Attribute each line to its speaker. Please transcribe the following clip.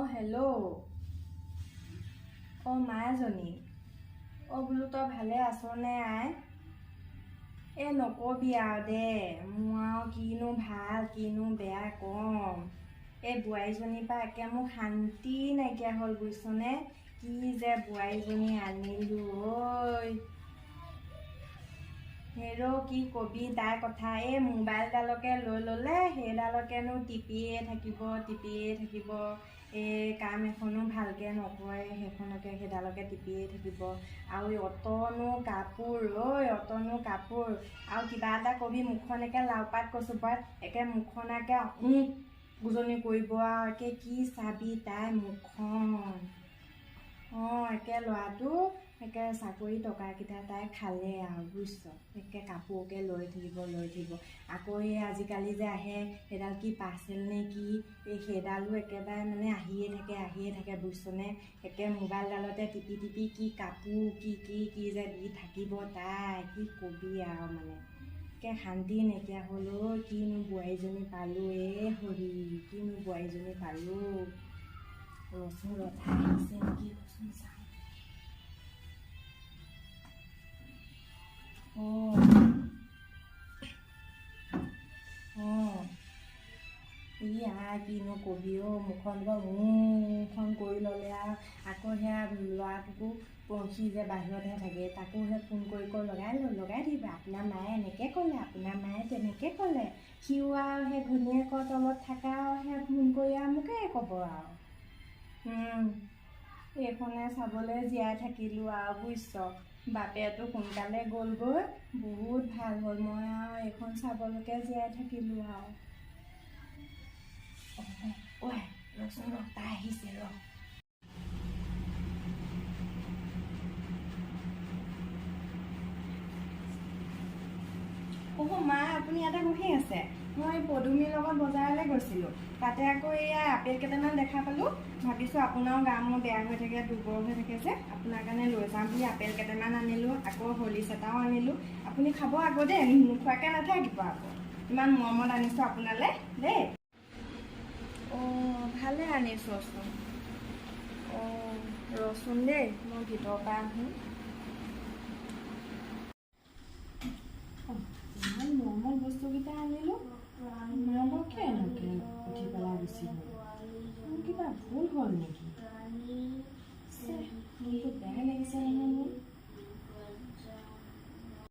Speaker 1: Hello'. মায়াজনী। বোলো তই ভালে আছনে আই? নকবি আৰু দে, মোৰ আৰু কিনো ভাল কিনো বেয়া কম। বোৱাৰীজনীৰ পৰা একে মোৰ শান্তি নাইকিয়া হ'ল বুজিছনে। কি যে বোৱাৰীজনী আনিলো ঐ। হেৰ' কি কবি তাইৰ কথা, মোবাইলডালকে লৈ ল'লে, সেইডালকেনো টিপিয়ে থাকিব। কাম এখনো ভালকৈ নকৰে, সেইডালকে টিপিয়ে থাকিব। আৰু অতনো কাপোৰ আৰু কিবা এটা কবি মুখখন একে লাওপাত কচু পাত, একে মুখখন একে গোজনি কৰিব আৰু কি চাবি তাই মুখখন। একে ল'ৰাটো একে চাকৰি টকাকেইটা তাই খালে আৰু বুজিছ। একে কাপোৰকে লৈ থাকিব। আকৌ আজিকালি যে আহে সেইডাল কি পাৰ্চেল নে কি, সেইডালো একেবাৰে মানে আহিয়ে থাকে বুজিছনে। একে মোবাইলডালতে টিপি কি কাপোৰ কি যে দি থাকিব তাই, কি কবি আৰু মানে। একে শান্তি নাইকিয়া হ'ল কিনো বোৱাৰীজনী পালোঁ হৰি, কিনো বোৱাৰীজনী পালোঁ। ৰচোন ৰথা আহিছে নেকি কচোন চাওঁ। কিনো কবি মুখখন কৰি ল'লে আৰু আকৌ সেয়া ল'ৰাটোকো সি যে বাহিৰতহে থাকে, তাকো ফোন কৰি লগাই দিবা, আপোনাৰ মায়ে এনেকৈ ক'লে, আপোনাৰ মায়ে তেনেকৈ ক'লে। সিও আৰু সেই ঘৈণীয়েকৰ তলত থকা ফোন কৰি আৰু মোকে ক'ব আৰু। এইখনে চাবলৈ জীয়াই থাকিলোঁ আৰু বুজিছ। বাপেৰটো সোনকালে গ'লগৈ, বহুত ভাল হ'ল, মই আৰু এইখন চাবলৈকে জীয়াই থাকিলোঁ আৰু। ৰচোন তাই আহিছে ৰ। মা আপুনি ইয়াতে বহি আছে? মই পদুমীৰ লগত বজাৰলৈ গৈছিলোঁ, তাতে আকৌ আপেল কেইটামান দেখা পালোঁ। ভাবিছোঁ আপোনাৰো গা মোৰ বেয়া হৈ থাকে, দুৰ্বল হৈ থাকে যে, আপোনাৰ কাৰণে লৈ যাওঁ বুলি আপেল কেইটামান আনিলোঁ, আকৌ হৰলিক্স এটাও আনিলোঁ। আপুনি খাব আকৌ দেই, নোখোৱাকৈ নাথাকিব আকৌ। ইমান মৰমত আনিছোঁ আপোনালৈ দেই। ভালে আনিছচোন। ৰচোন দেই, মই ভিতৰৰ পৰা আহোঁ। ইমান মৰমত বস্তুকেইটা আনিলোঁ, মাককে এনেকৈ উঠি পেলাই গুচি গ'ল। মোৰ কিবা ভুল হ'ল নেকি? মনটো বেয়া লাগিছে নহয়।